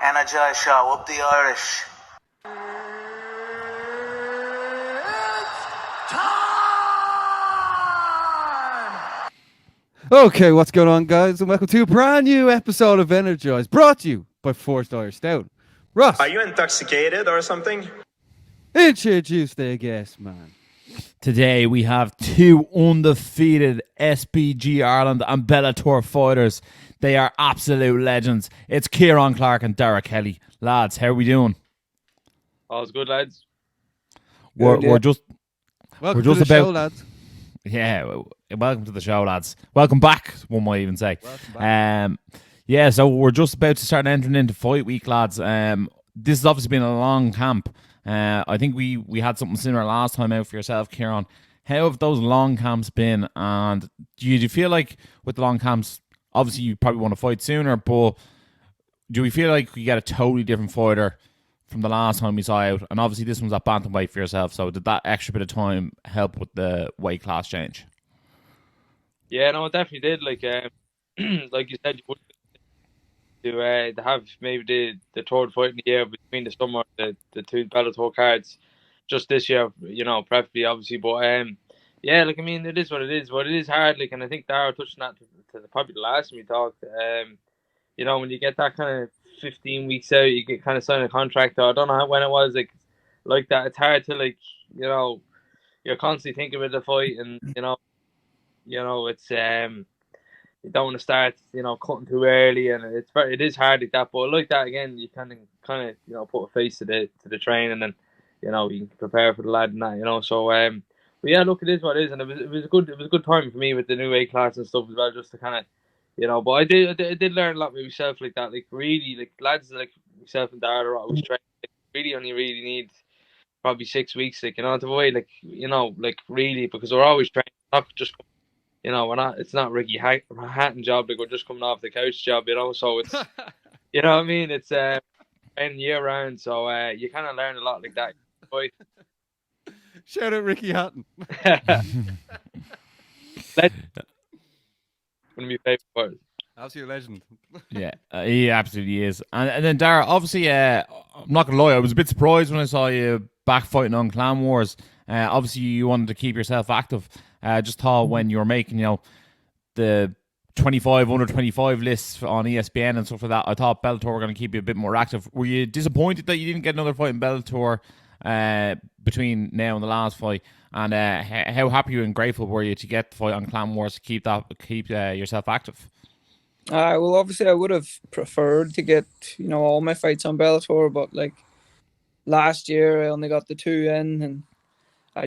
Energized show, up the Irish. Okay, what's going on, guys, and welcome to a brand new episode of Energized, brought to you by Forced Irish Stout. Ross, are you intoxicated or something? introduce the guest, man. Today we have two undefeated SBG Ireland and Bellator fighters. They are absolute legends. It's Ciaran Clarke and Darragh Kelly. Lads, how are we doing? All's good, lads. We're just Welcome We're to just the about show, lads. Yeah, welcome to the show, lads. Welcome back, one might even say. Welcome back. Yeah, so we're just about to start entering into fight week, lads. This has obviously been a long camp. I think we had something similar last time out for yourself, Ciaran. How have those long camps been? And do you feel like with the long camps, obviously you probably want to fight sooner, but do we feel like we get a totally different fighter from the last time we saw out? And obviously this one's at bantamweight for yourself, so did that extra bit of time help with the weight class change? Yeah, no, it definitely did. Like you said, you would to have maybe the third fight in the year between the summer, the two Bellator cards, just this year, preferably obviously. But yeah, like I mean, it is what it is. But it is hard, like, and I think Darragh touched on that to probably the last time we talked. When you get that kind of 15 weeks out, you get kind of sign a contract. Or I don't know when it was like that. It's hard to you're constantly thinking about the fight, and it's you don't want to start cutting too early, and it is hard like that. But like that again, you kind of put a face to the training, and you can prepare for the lad and that. So but yeah, look, it is what it is, and it was a good time for me with the new weight class and stuff as well, just to kind of But I did learn a lot with myself like that. Like really, like lads like myself and Darragh are always training. Only really need probably 6 weeks, to avoid really, because we're always training, not just. We're not. It's not Ricky Hatton job. Like, we're just coming off the couch job. So it's, you know what I mean. It's training year round. So you kind of learn a lot like that. Shout out Ricky Hatton. One of my favorite players. Absolute legend. Yeah, he absolutely is. And then Darragh, obviously, I'm not gonna lie, I was a bit surprised when I saw you back fighting on Clan Wars. Obviously, you wanted to keep yourself active. Just thought when you were making, the 25 under 25 lists on ESPN and stuff like that, I thought Bellator were going to keep you a bit more active. Were you disappointed that you didn't get another fight in Bellator between now and the last fight? And how happy and grateful were you to get the fight on Clan Wars to keep yourself active? Well, obviously, I would have preferred to get all my fights on Bellator, but last year I only got the 2 in, and I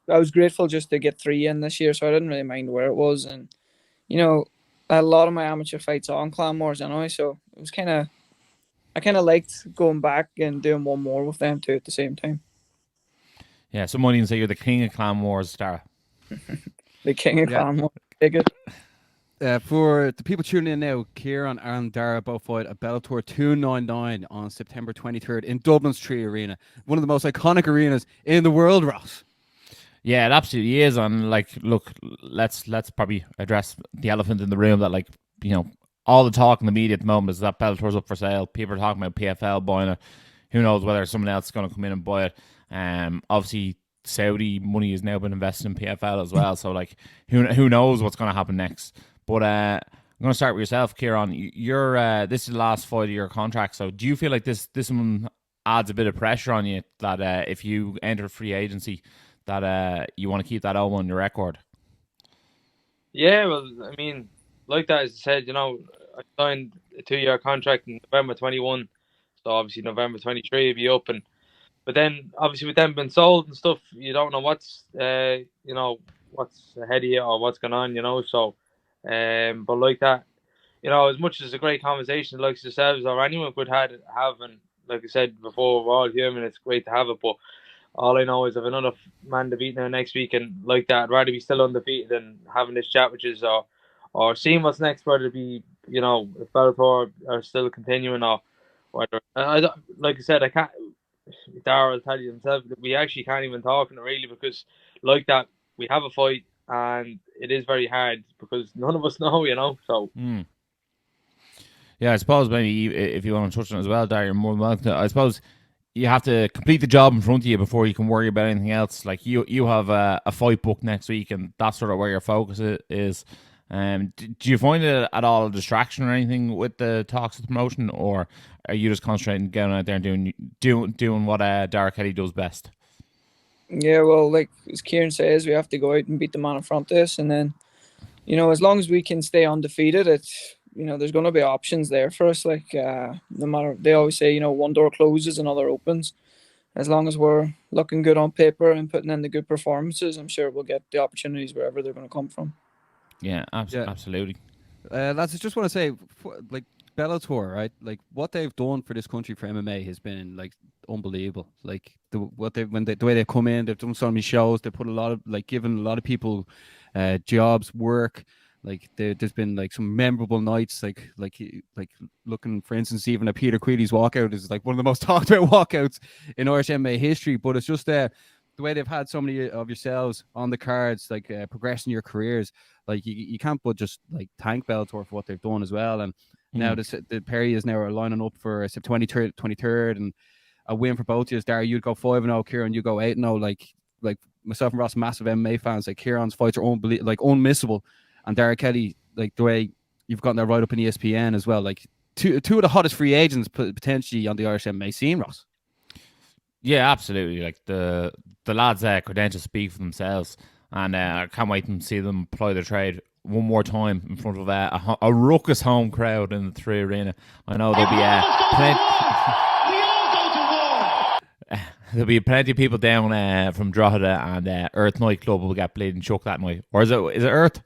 was grateful just to get 3 in this year, so I didn't really mind where it was. And I had a lot of my amateur fights on Clan Wars anyway, so it was I kind of liked going back and doing one more with them too at the same time. Yeah, someone even say you're the king of Clan Wars, Darragh. The king of Clan Wars. Take it. For the people tuning in now, Ciaran and Darragh both fight at Bellator 299 on September 23rd in Dublin's Tree Arena, one of the most iconic arenas in the world, Ross. Yeah, it absolutely is. And look, let's probably address the elephant in the room that all the talk in the media at the moment is that Bellator's up for sale. People are talking about PFL buying it. Who knows whether someone else is going to come in and buy it. Obviously, Saudi money has now been invested in PFL as well. So who knows what's going to happen next. But I'm going to start with yourself, Ciaran. You're this is the last fight of your contract. So do you feel like this one adds a bit of pressure on you that if you enter free agency, that you want to keep that all on your record? Yeah, well, I mean, like that, as I said, I signed a 2-year contract in November 21, so obviously November 23 will be up, but then obviously with them being sold and stuff, you don't know what's what's ahead of you or what's going on, so but like that, as much as it's a great conversation like yourselves or anyone could have, and like I said before, we're all human, it's great to have it, but all I know is if another man to beat now next week, and like that, I'd rather be still undefeated than having this chat, which is or seeing what's next, whether it be if Bellator are still continuing or whether like I said, I can't. Darragh will tell you himself that we actually can't even talk really, because like that, we have a fight and it is very hard because none of us know, you know. So Yeah, I suppose maybe if you want to touch on it as well, Darragh, you're more than welcome to. I suppose you have to complete the job in front of you before you can worry about anything else. Like you have a fight book next week, and that's sort of where your focus is. Do you find it at all a distraction or anything with the talks of the promotion, or are you just concentrating on getting out there and doing what Darragh Kelly does best? Yeah, well, like as Ciaran says, we have to go out and beat the man in front of us, and then, you know, as long as we can stay undefeated, it's, you know, there's going to be options there for us. Like, no matter, they always say, you know, one door closes, another opens. As long as we're looking good on paper and putting in the good performances, I'm sure we'll get the opportunities wherever they're going to come from. Yeah, absolutely. Lads, I just want to say, like, Bellator, right? Like, what they've done for this country for MMA has been like unbelievable. Like the way they've come in, they've done so many shows. They put a lot of, like, given a lot of people jobs, work. Like there's been like some memorable nights. Like looking, for instance, even at Peter Queeley's walkout is like one of the most talked about walkouts in Irish MMA history. But it's just the way they've had so many of yourselves on the cards, like progressing your careers. Like you can't but just like thank Bellator for what they've done as well. And now the Perry is now lining up for September 23rd, and a win for both of you. Darragh, you'd go 5-0, Ciaran, you go 8-0. Like myself and Ross, massive MMA fans. Like Ciaran's fights are unmissable, and Darragh Kelly, like the way you've gotten that right up in ESPN as well. Like two of the hottest free agents potentially on the Irish MMA scene, Ross. Yeah, absolutely. Like the lads' credentials speak for themselves, and I can't wait to see them apply their trade one more time in front of a raucous home crowd in the 3 Arena. I know there'll be there'll be plenty of people down from Drogheda, and Earth nightclub will get played and shook that night. Or is it Earth?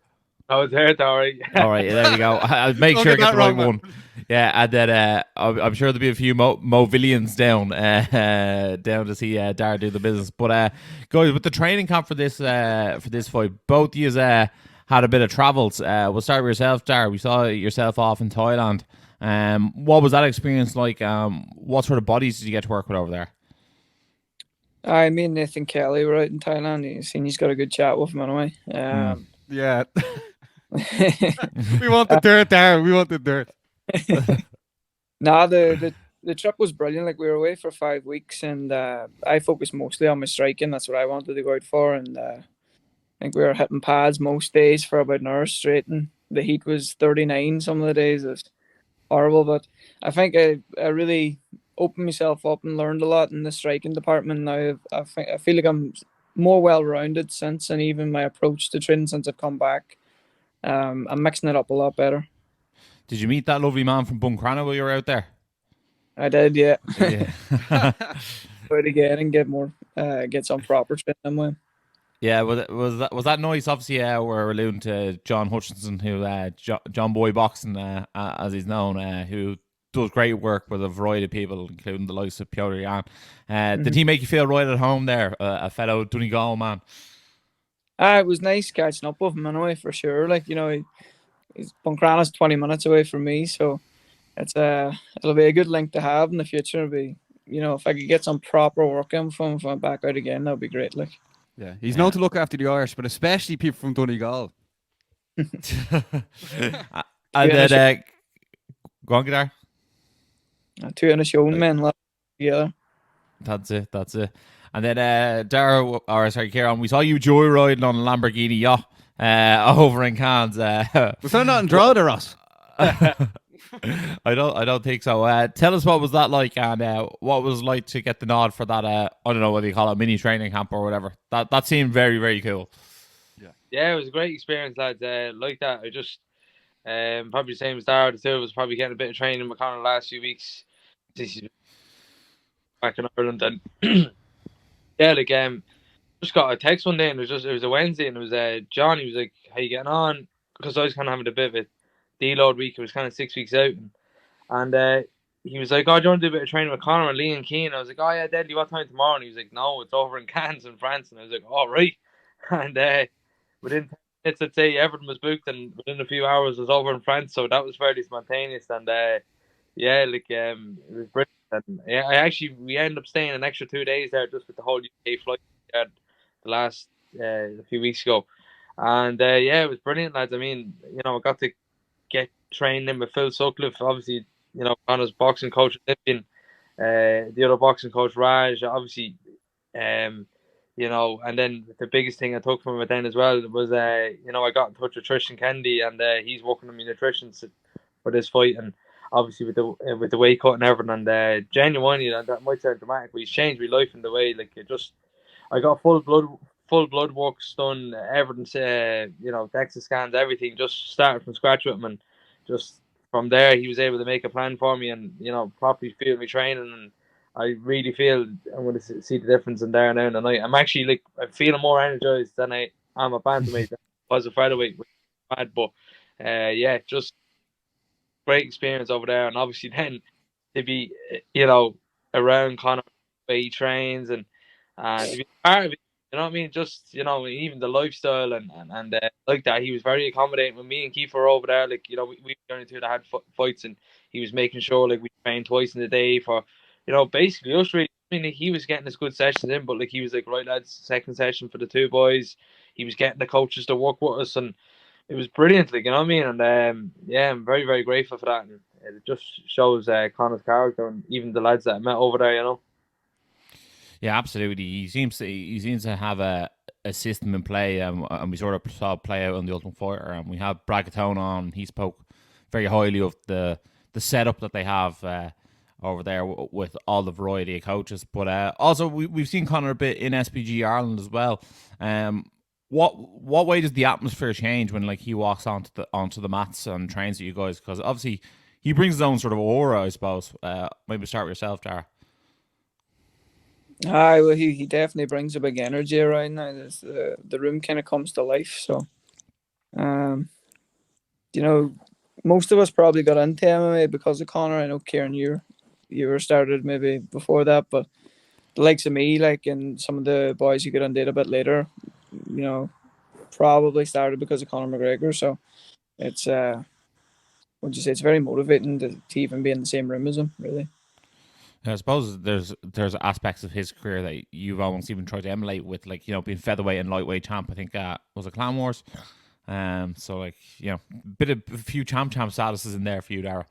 Oh, it's Earth, all right. All right, there we go. I'll make sure I get the right one. Yeah, and then I'm sure there'll be a few Movillians down to see Darragh do the business. But guys, with the training camp for this fight, both of you had a bit of travels. We'll start with yourself, Darragh. We saw yourself off in Thailand. What was that experience like? What sort of bodies did you get to work with over there? I mean, Nathan Kelly were out in Thailand. He's got a good chat with him anyway. Yeah. We want the dirt, Darragh. We want the dirt. Nah, the trip was brilliant. Like, we were away for 5 weeks, and I focused mostly on my striking. That's what I wanted to go out for, and I think we were hitting pads most days for about an hour straight, and the heat was 39 some of the days. It was horrible, but I think I really opened myself up and learned a lot in the striking department. Now I feel like I'm more well-rounded since, and even my approach to training since I've come back, I'm mixing it up a lot better. Did you meet that lovely man from Buncrana while you were out there? I did, yeah. Yeah. Try to get and get some proper training with. Yeah, was that nice? Obviously, we're alluding to John Hutchinson, who John Boy Boxing, as he's known, who does great work with a variety of people, including the likes of Piotr Jan. Did he make you feel right at home there, a fellow Donegal man? It was nice catching up with him anyway, for sure. Like, you know, Buncrana's 20 minutes away from me, so it'll be a good link to have in the future. It'll be, you know, if I could get some proper work in from him if I'm back out again, that'd be great. Like, yeah, he's known to look after the Irish, but especially people from Donegal. And then, go on, Darragh. Two in a show, man. Yeah. That's it. And then Ciaran, we saw you joyriding on a Lamborghini yacht over in Cannes. Was that not in Drogheda, Ross? I don't think so. Tell us what was that like, and what was like to get the nod for that. I don't know whether you call it mini training camp or whatever. That seemed very, very cool. Yeah, it was a great experience, lads. Like that, I just probably the same as Darragh. The two of us probably getting a bit of training in McConnell the last few weeks. This is back in Ireland, and yeah, like just got a text one day, and it was a Wednesday, and it was John. He was like, "How you getting on?" Because I was kind of having a bit of a deload week. It was kind of 6 weeks out, and he was like, "Oh, do you want to do a bit of training with Conor and Lee and Keane?" I was like, "Oh yeah, deadly. What time tomorrow?" And he was like, "No, it's over in Cannes in France." And I was like, "All right." And within 10 minutes, I'd say everything was booked, and within a few hours, it was over in France. So that was fairly spontaneous, and yeah, like it was brilliant. And yeah, we ended up staying an extra 2 days there just with the whole UK flight the last a few weeks ago. And yeah, it was brilliant, lads. I mean, you know, I got to get trained in with Phil Sutcliffe, obviously, you know, Connor's boxing coach, Olympian, the other boxing coach, Raj, obviously, you know, and then the biggest thing I took from it then as well was, you know, I got in touch with Tristan Kennedy, and he's working on my nutrition for this fight, and obviously with the weight cut and everything, and genuinely, that might sound dramatic, but he's changed my life in the way, like, it just, I got full blood works done, everything, you know, DEXA scans, everything, just started from scratch with him, and just from there he was able to make a plan for me, and you know, properly feel me training, and I really feel I'm going to see the difference in there now. And I'm actually like, I'm feeling more energized than I am a bantamweight, than I was a featherweight, which is mad, but yeah, just great experience over there, and obviously then to be, you know, around Conor, the way he trains, and to be part of it, you know what I mean? Just, you know, even the lifestyle, and like that, he was very accommodating with me and Keith were over there. Like, you know, we were the only two that had fights, and he was making sure like we trained twice in the day for, you know, basically us really. I mean, he was getting his good sessions in, but like he was like, right lads, second session for the two boys. He was getting the coaches to work with us, and it was brilliant, like, you know what I mean? And yeah, I'm very, very grateful for that. And it just shows Connor's character, and even the lads that I met over there, you know. Yeah, absolutely. He seems to have a system in play, and we sort of saw it play out on the Ultimate Fighter. And we have Bragatone on. He spoke very highly of the setup that they have over there with all the variety of coaches. But also we've seen Connor a bit in SBG Ireland as well. What way does the atmosphere change when like he walks onto the mats and trains with you guys? Because obviously he brings his own sort of aura, I suppose. Maybe start with yourself, Darragh. Aye, well, he definitely brings a big energy around now. The room kind of comes to life. So, um, you know, most of us probably got into MMA because of Connor. I know, Ciaran, you were started maybe before that, but the likes of me, like, and some of the boys who got on date a bit later, you know, probably started because of Conor McGregor. So it's what'd you say? It's very motivating to even be in the same room as him, really. I suppose there's aspects of his career that you've almost even tried to emulate with, like, you know, being featherweight and lightweight champ. I think was it Clan Wars. So like, you know, a few champ statuses in there for you, Darragh.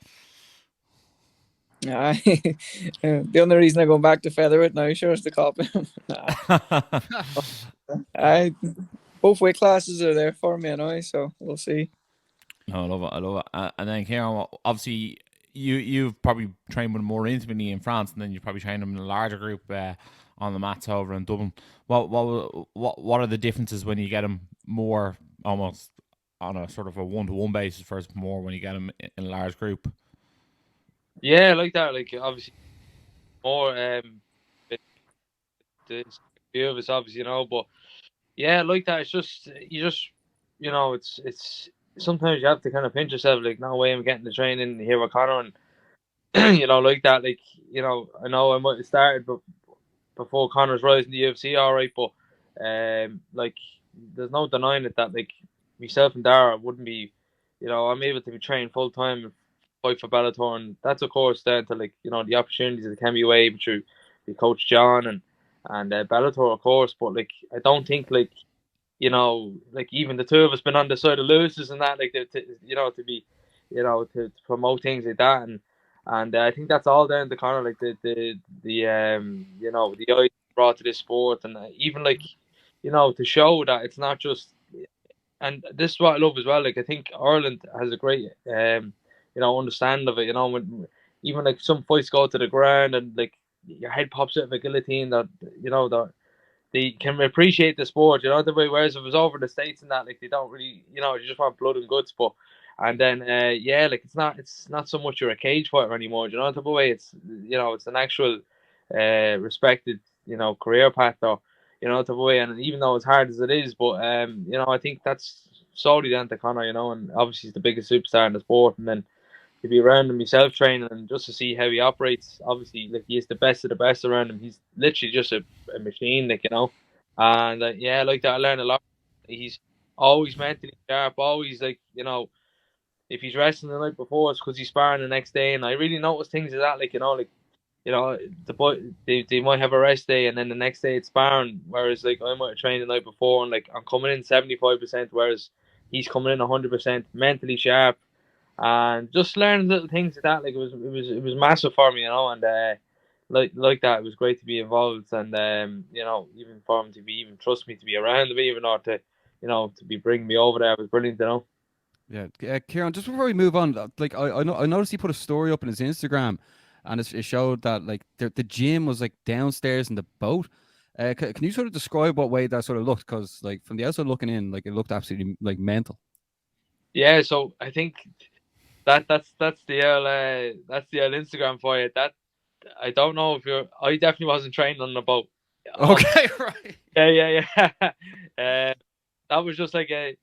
Aye. The only reason I'm going back to featherweight now, sure, is to copy him. Aye, both weight classes are there for me anyway, so we'll see. No, I love it. And then Ciaran, obviously you've probably trained with him more intimately in France, and then you've probably trained him in a larger group on the mats over in Dublin. What are the differences when you get him more almost on a sort of a one-to-one basis versus more when you get him in a large group? Yeah, like that. Like, obviously more the few of us, obviously, you know, but yeah, like that. It's just you know, it's sometimes you have to kind of pinch yourself. Like, no way I'm getting the training here with Conor, and you know, like that. Like, you know I might have started, but before Conor's rise in the UFC, all right, but like, there's no denying it that like myself and Darragh wouldn't be, you know, I'm able to be trained full time and fight for Bellator, and that's of course down to, like, you know, the opportunities that can be waived through the coach John and Bellator, of course. But like, I don't think, like, you know, like, even the two of us been on the side of losers and that, like, you know, to be, you know, to promote things like that, and I think that's all down to Conor, like the you know, the eye brought to this sport, and even, like, you know, to show that it's not just, and this is what I love as well. Like, I think Ireland has a great you know, understanding of it. You know, when even like some fights go to the ground and like your head pops out of a guillotine, that, you know, that they can appreciate the sport, you know, the way. Whereas if it was over in the States and that, like, they don't really, you know, you just want blood and guts. But and then yeah, like, it's not so much you're a cage fighter anymore, you know, the way. It's, you know, it's an actual respected, you know, career path, or, you know, the way. And even though it's hard as it is, but you know, I think that's solely down to Conor, you know, and obviously he's the biggest superstar in the sport, and then to be around him myself training, and just to see how he operates. Obviously, like, he is the best of the best around him. He's literally just a machine, like, you know. And yeah, like that, I learned a lot. He's always mentally sharp, always, like, you know, if he's resting the night before, it's because he's sparring the next day. And I really notice things like that, like, you know, like, you know, the boy they might have a rest day and then the next day it's sparring. Whereas like I might have trained the night before and like I'm coming in 75%, whereas he's coming in 100%, mentally sharp, and just learning little things like that. Like it was massive for me, you know, and like that, it was great to be involved, and you know, even for him to be even trust me to be around me, even or to, you know, to be bringing me over there was brilliant, you know. Yeah, Ciaran, just before we move on, like I noticed he put a story up on his Instagram, and it showed that like the gym was like downstairs in the boat. Can you sort of describe what way that sort of looked? Because like from the outside looking in, like it looked absolutely like mental. Yeah, so I think that's the Instagram for you. That I don't know if you're. I definitely wasn't trained on the boat. Okay, right. Yeah. That was just like a.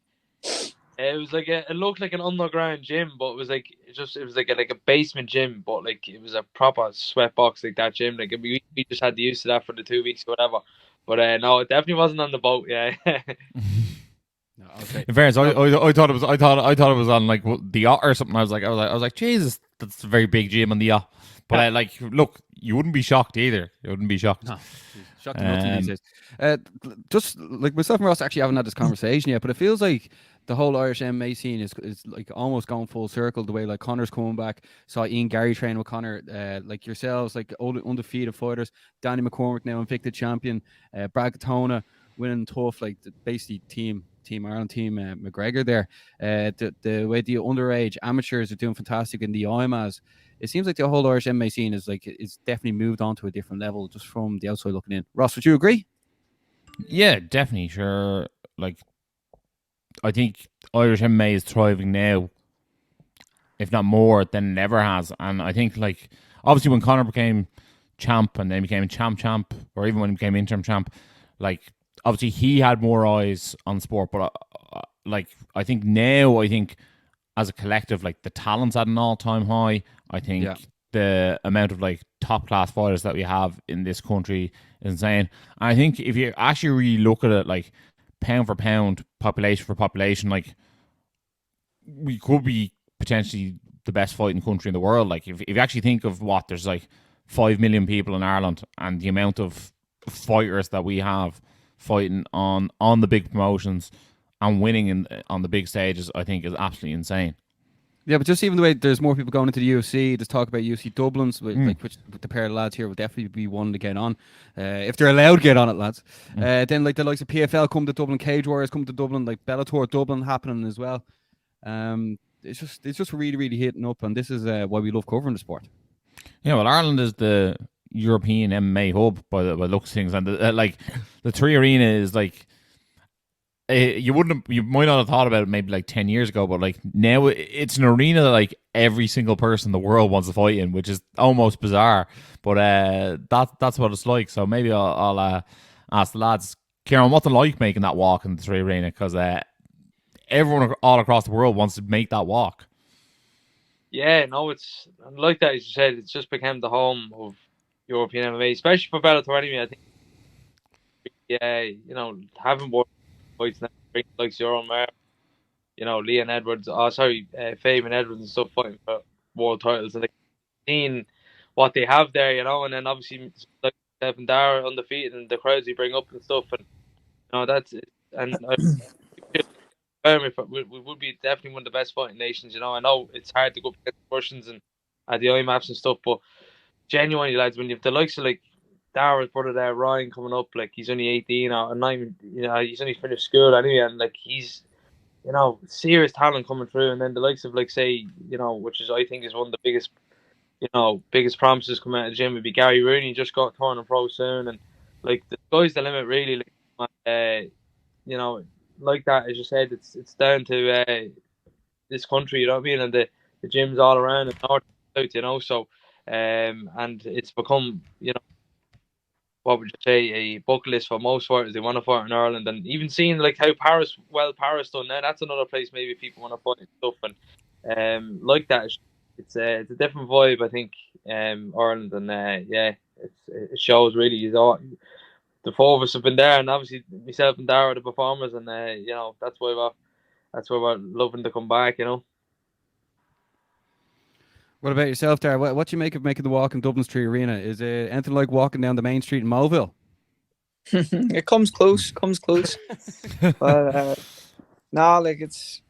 It was like it looked like an underground gym, but it was like a basement gym, but like it was a proper sweat box like that gym. Like we just had the use of that for the 2 weeks or whatever. But no, it definitely wasn't on the boat. Yeah. No, okay. In fairness, No, I thought it was I thought it was on like the yacht or something. I was like, Jesus, that's a very big gym on the yacht. But like, look, you wouldn't be shocked either. You wouldn't be shocked. no, shocked to nothing these days. Just like myself and Ross actually haven't had this conversation yet, but it feels like the whole Irish MMA scene is like almost gone full circle. The way like Connor's coming back, saw Ian Gary train with Connor, like yourselves, like old undefeated fighters, Danny McCormick now Invicta champion, Brad Katona winning tough, like basically Team Ireland, Team McGregor there. The way the underage amateurs are doing fantastic in the IMAs. It seems like the whole Irish MMA scene is definitely moved on to a different level just from the outside looking in. Ross, would you agree? Yeah, definitely. Sure. Like, I think Irish MMA is thriving now, if not more than it ever has. And I think, like, obviously when Conor became champ and then became champ, or even when he became interim champ, like, obviously he had more eyes on sport. But like, I think now, as a collective, like the talent's at an all-time high. I think the amount of like top-class fighters that we have in this country is insane. And I think if you actually really look at it, like pound for pound, population for population, like we could be potentially the best fighting country in the world. Like if you actually think of what there's like 5 million people in Ireland and the amount of fighters that we have fighting on the big promotions and winning on the big stages, I think is absolutely insane. Yeah, but just even the way there's more people going into the UFC, there's talk about UFC Dublins, like which the pair of lads here will definitely be one to get on, if they're allowed to get on it, lads. Then like the likes of PFL come to Dublin, Cage Warriors come to Dublin, like Bellator Dublin happening as well. It's just really really hitting up, and this is why we love covering the sport. Yeah, well, Ireland is the European MMA hub by the looks of things, and like the Three Arena is like. You might not have thought about it maybe like 10 years ago, but like now it's an arena that like every single person in the world wants to fight in, which is almost bizarre. But that's what it's like. So maybe I'll ask the lads, Ciaran, what's it like making that walk in the Three Arena? Because everyone all across the world wants to make that walk. Yeah, no, it's like that. As you said, it's just become the home of European MMA, especially for Bellator. Anyway, I think, yeah, you know, having more fights now, like Ciaran Clarke, you know, Leon Edwards, Fabian Edwards and stuff fighting for world titles, and like seeing what they have there, you know, and then obviously like Stephen Darragh undefeated and the crowds he bring up and stuff, and you know that's it. And we would be definitely one of the best fighting nations, you know. I know it's hard to go up against the Russians and at the IMAPs and stuff, but genuinely, lads, when you have the likes of like Darragh brother there, Ryan coming up, like he's only 18 or not even, you know, he's only finished school anyway, and like he's, you know, serious talent coming through, and then the likes of like say, you know, which is I think is one of the biggest, you know, biggest promises coming out of the gym would be Gary Rooney, just got turning pro soon, and like the sky's the limit really. Like, you know, like that as you said, it's down to this country, you know what I mean, and the gyms all around the north and south, you know, so and it's become, you know, what would you say, a bucket list for most fighters. They want to fight in Ireland, and even seeing like how Paris done now, that's another place maybe people want to fight and stuff, and like that, it's a different vibe, I think, Ireland, and yeah, it shows really. The four of us have been there, and obviously myself and Darragh are the performers, and you know that's why we're loving to come back, you know. What about yourself, Darragh? What do you make of making the walk in Dublin Street Arena? Is it anything like walking down the main street in Moville? It comes close, but like it's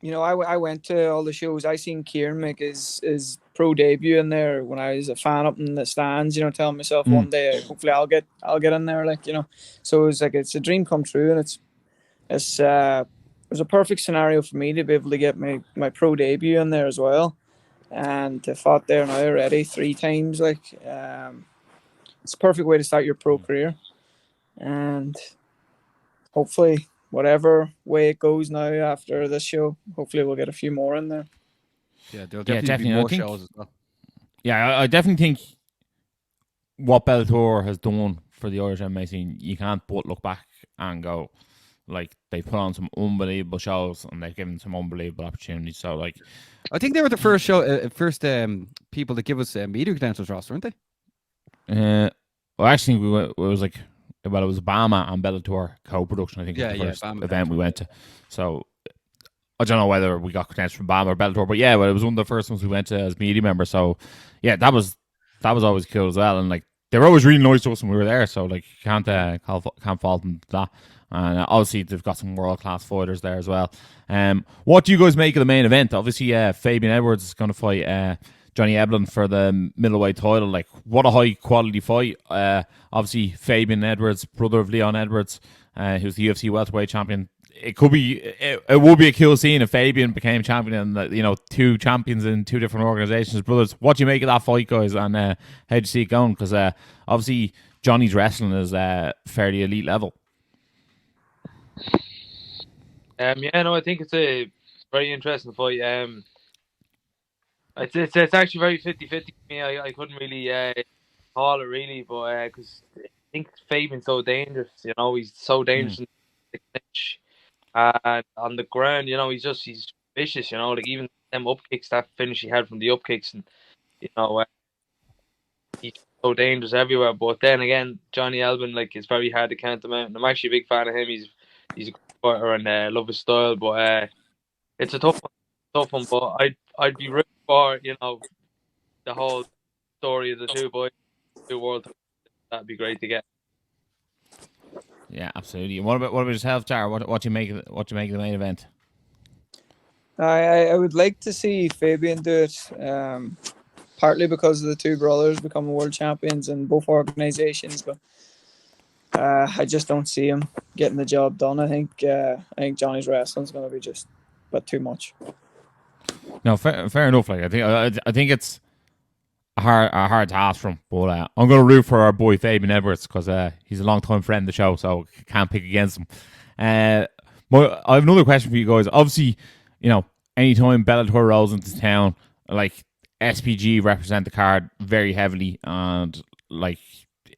I went to all the shows. I seen Ciaran make his pro debut in there when I was a fan up in the stands. Telling myself one day hopefully I'll get in there. So it's a dream come true, and it was a perfect scenario for me to be able to get my pro debut in there as well, and to fought there now already 3 times. It's a perfect way to start your pro career, and hopefully, whatever way it goes now after this show, hopefully we'll get a few more in there. Yeah, there'll definitely be more shows as well. Yeah, I definitely think what Bellator has done for the Irish MMA scene, you can't but look back and go, like, they put on some unbelievable shows and they've given some unbelievable opportunities. So, like, I think they were the first people to give us media credentials, Ross, weren't they? Well, actually, it was Obama and Bellator co-production. I think was the first event we went to. So I don't know whether we got credentials from Obama or Bellator, but yeah, it was one of the first ones we went to as media members. So yeah, that was always cool as well. And like, they were always really nice to us when we were there. So like, can't fault them for that. And obviously, they've got some world-class fighters there as well. What do you guys make of the main event? Obviously, Fabian Edwards is going to fight Johnny Eblen for the middleweight title. Like, what a high-quality fight. Obviously, Fabian Edwards, brother of Leon Edwards, who's the UFC welterweight champion. It would be a cool scene if Fabian became champion and, 2 champions in 2 different organizations, brothers. What do you make of that fight, guys? And how do you see it going? Because obviously, Johnny's wrestling is fairly elite level. I think it's a very interesting fight. It's actually very 50-50 for me. I couldn't really call it really, but because I think Fabian's so dangerous. He's so dangerous in the clinch and on the ground. He's vicious. Like even them up kicks, that finish he had from the up kicks, and he's so dangerous everywhere. But then again, Johnny Elben, like, it's very hard to count him out. And I'm actually a big fan of him. He's a good fighter and love his style. But it's a tough one. But I'd be rooting for the whole story of the 2 boys, 2 world. That'd be great to get. Yeah, absolutely. What about yourself, Darragh? What do you make of the main event? I would like to see Fabian do it, partly because of the 2 brothers becoming world champions in both organizations, but I just don't see him getting the job done. I think Johnny's wrestling is going to be just a bit too much. No, fair enough. Like, I think it's a hard task for him, but I'm going to root for our boy Fabian Edwards because he's a long-time friend of the show, so can't pick against him. I have another question for you guys. Obviously, anytime Bellator rolls into town, like, SBG represent the card very heavily, and like,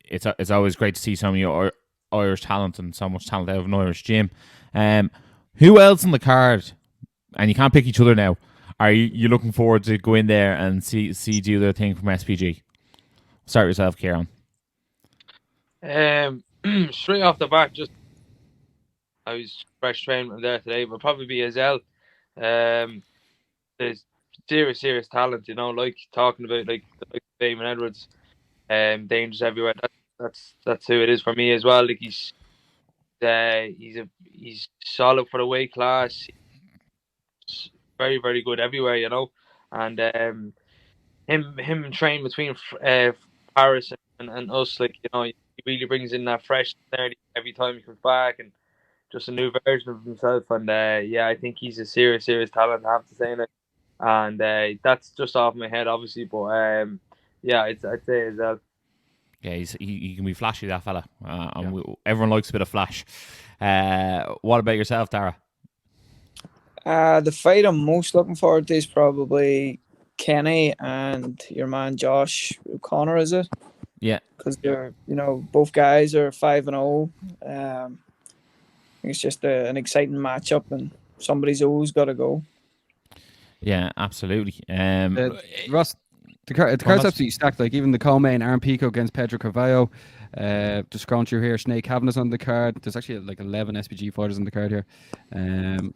it's always great to see so many Irish talent and so much talent out of an Irish gym. Who else on the card? And you can't pick each other now. Are you looking forward to go in there and see do their thing from SPG? Start yourself, Ciaran. Straight off the bat, I was fresh training from there today, but probably be Azel. There's serious talent, like talking about like Fabian Edwards, dangerous everywhere. That's who it is for me as well. Like he's solid for the weight class. He's very, very good everywhere, and him train between Paris and us, like, he really brings in that fresh energy every time he comes back, and just a new version of himself. And I think he's a serious talent, I have to say. Like, and that's just off my head, obviously, but I'd say as well. Yeah, he can be flashy, that fella. Everyone likes a bit of flash. What about yourself, Darragh? The fight I'm most looking forward to is probably Kenny and your man Josh O'Connor, is it? Yeah. Because they're, both guys are 5-0. I think it's just an exciting matchup, and somebody's always got to go. Yeah, absolutely. Ross, the card's absolutely stacked. Like, even the co-main, Aaron Pico against Pedro Carvalho. Just scrolling through here, Sinead Kavanagh's on the card. There's actually like 11 SBG fighters on the card here.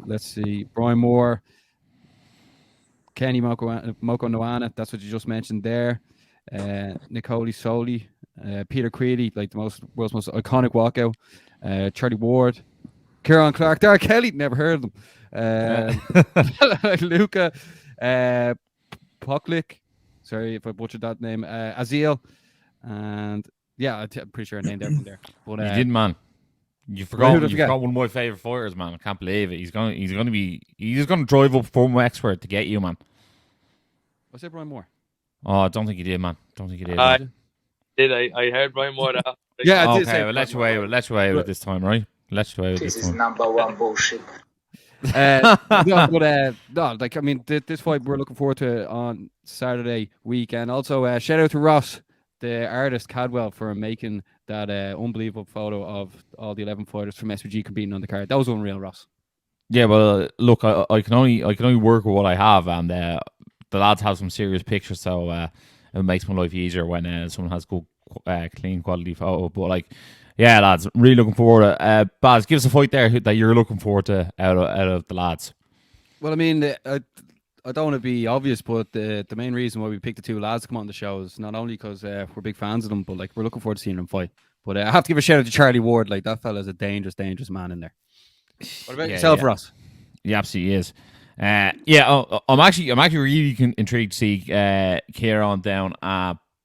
Let's see, Brian Moore, Kenny Moko Noana, that's what you just mentioned there. Nicole Soli, Peter Creedy, like the world's most iconic walkout. Charlie Ward, Ciaran Clarke, Darragh Kelly, never heard of them. Luca, Poklik, sorry if I butchered that name. Azil, and yeah, I'm pretty sure I named everyone there. But You did, man. You forgot one of my favorite fighters, man. I can't believe it. He's gonna drive up from Wexford to get you, man. I said Brian Moore. Oh, I don't think he did, man. Don't think he did. I heard Brian Moore. Yeah, I did okay, say well, let's away with this time, right? Let's away with this This time. is number one bullshit. No, like I mean, this fight we're looking forward to on Saturday week, and also shout out to Ross, the artist Cadwell, for making that unbelievable photo of all the 11 fighters from SBG competing on the card. That was unreal, Ross. Yeah, well, look, I can only work with what I have, and the lads have some serious pictures, so it makes my life easier when someone has good, clean quality photo. But like, yeah, lads, really looking forward to it. Baz, give us a fight there that you're looking forward to out of the lads. Well, I mean, I don't want to be obvious, but the main reason why we picked the two lads to come on the show is not only because we're big fans of them, but like we're looking forward to seeing them fight. But I have to give a shout out to Charlie Ward. Like that fella's a dangerous man in there. What about yourself, Ross? He absolutely is. I'm actually really intrigued to see Ciaran down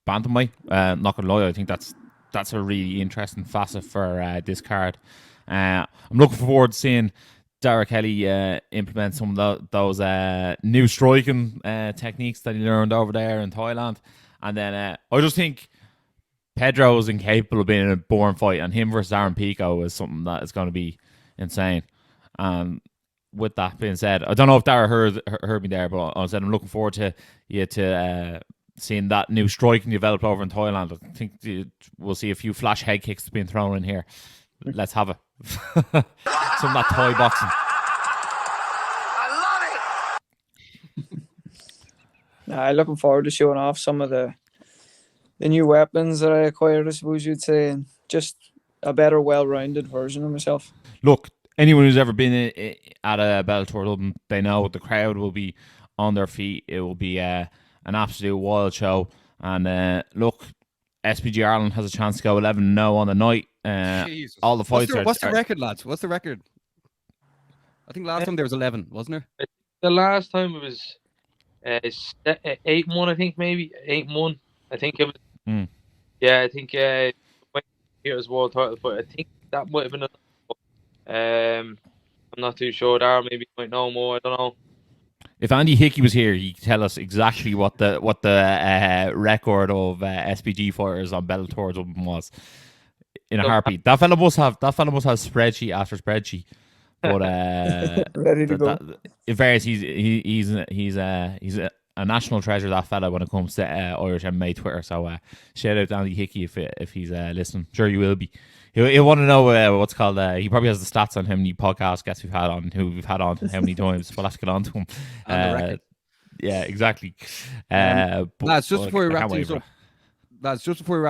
bantamweight. Not gonna lie, I think that's a really interesting facet for this card. I'm looking forward to seeing Darragh Kelly implement some of those new striking techniques that he learned over there in Thailand. And then I just think Pedro is incapable of being in a boring fight, and him versus Aaron Pico is something that is going to be insane. And with that being said, I don't know if Darragh heard me there, but I said I'm looking forward to seeing that new striking develop over in Thailand. I think we'll see a few flash head kicks being thrown in here. Let's have it. Some of that Thai boxing. I love it. I'm looking forward to showing off some of the new weapons that I acquired, I suppose you'd say, and just a better, well-rounded version of myself. Look, anyone who's ever been at a Bellator Dublin, they know the crowd will be on their feet. It will be an absolute wild show. And look, SBG Ireland has a chance to go 11-0 on the night. All the fights What's the record, lads? What's the record? I think last time there was 11, wasn't there? The last time it was 8-1, I think, maybe 8-1. I think it was. Yeah, I think here's world title, but I think that might have been. I'm not too sure. Darragh maybe might know more. I don't know. If Andy Hickey was here, he'd tell us exactly what the record of SBG fighters on Bellator Dublin was in a heartbeat. That fella must have spreadsheet after spreadsheet. But ready to go. In fairness, he's a national treasure, that fella, when it comes to Irish MMA Twitter. So shout out to Andy Hickey if he's listening. Sure, you will be. He'll want to know what's called. He probably has the stats on how many podcast guests we've had on, who we've had on, how many times. We'll have to get on to him. Yeah, exactly. Lads, just before we wrap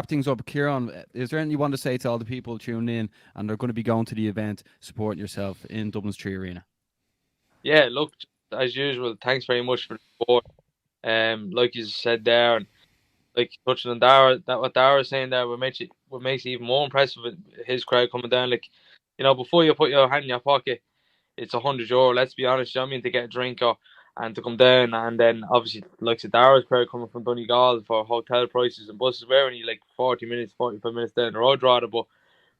things up, Ciaran, is there anything you want to say to all the people tuning in and they're going to be going to the event, supporting yourself in Dublin's Tree Arena? Yeah, look, as usual, thanks very much for the support. Like you said there, and like touching on Darragh, what Darragh was saying there, what makes it even more impressive with his crowd coming down. Like, you know, before you put your hand in your pocket, it's €100. Let's be honest, you know what I mean, to get a drink and to come down, and then obviously like the Darragh's crowd coming from Donegal for hotel prices and buses. We're only like 45 minutes down the road rather, but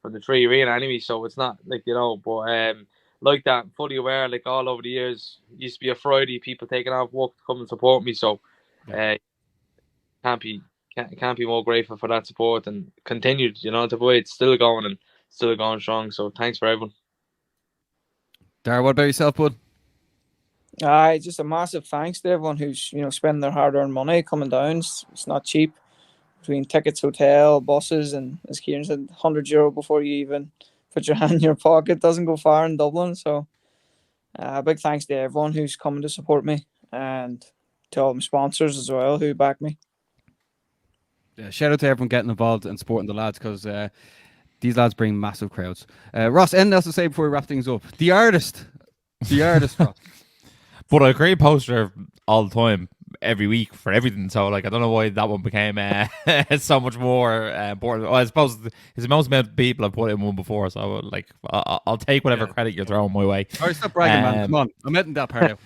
from the Tree Arena anyway, so it's not like, you know, but like that, fully aware, like all over the years, it used to be a Friday, people taking off work to come and support me, so can't be more grateful for that support and continued, you know, the way it's still going and still going strong. So thanks for everyone. Darragh, what about yourself, bud? Just a massive thanks to everyone who's, you know, spending their hard-earned money coming down. It's not cheap, between tickets, hotel, buses, and as Ciaran said, €100 before you even put your hand in your pocket doesn't go far in Dublin. So big thanks to everyone who's coming to support me, and to all my sponsors as well who back me. Yeah, shout out to everyone getting involved and supporting the lads, because these lads bring massive crowds. Ross, anything else to say before we wrap things up? The artist, Ross. But a great poster all the time, every week for everything. So like I don't know why that one became so much more important. Well, I suppose it's the most amount of people I've put in one before. So like I'll take whatever credit you're throwing my way. All right, stop bragging, man. Come on, I'm editing that part out.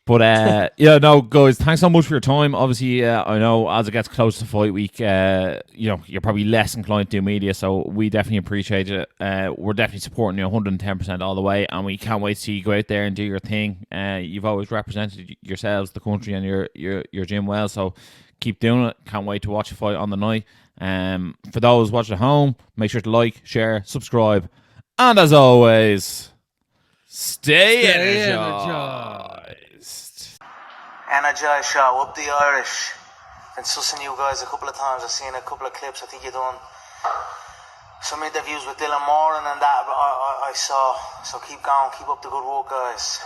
But yeah, no, guys, thanks so much for your time. Obviously, I know as it gets close to fight week, you're probably less inclined to do media, so we definitely appreciate it. We're definitely supporting you 110% all the way, and we can't wait to see you go out there and do your thing. You've always represented yourselves, the country, and your gym well, so keep doing it. Can't wait to watch a fight on the night. For those watching at home, make sure to like, share, subscribe, and as always, stay energized. Energized show, up the Irish. Been sussing you guys a couple of times. I've seen a couple of clips. I think you done some interviews with Dylan Moran and that I saw. So keep going, keep up the good work, guys.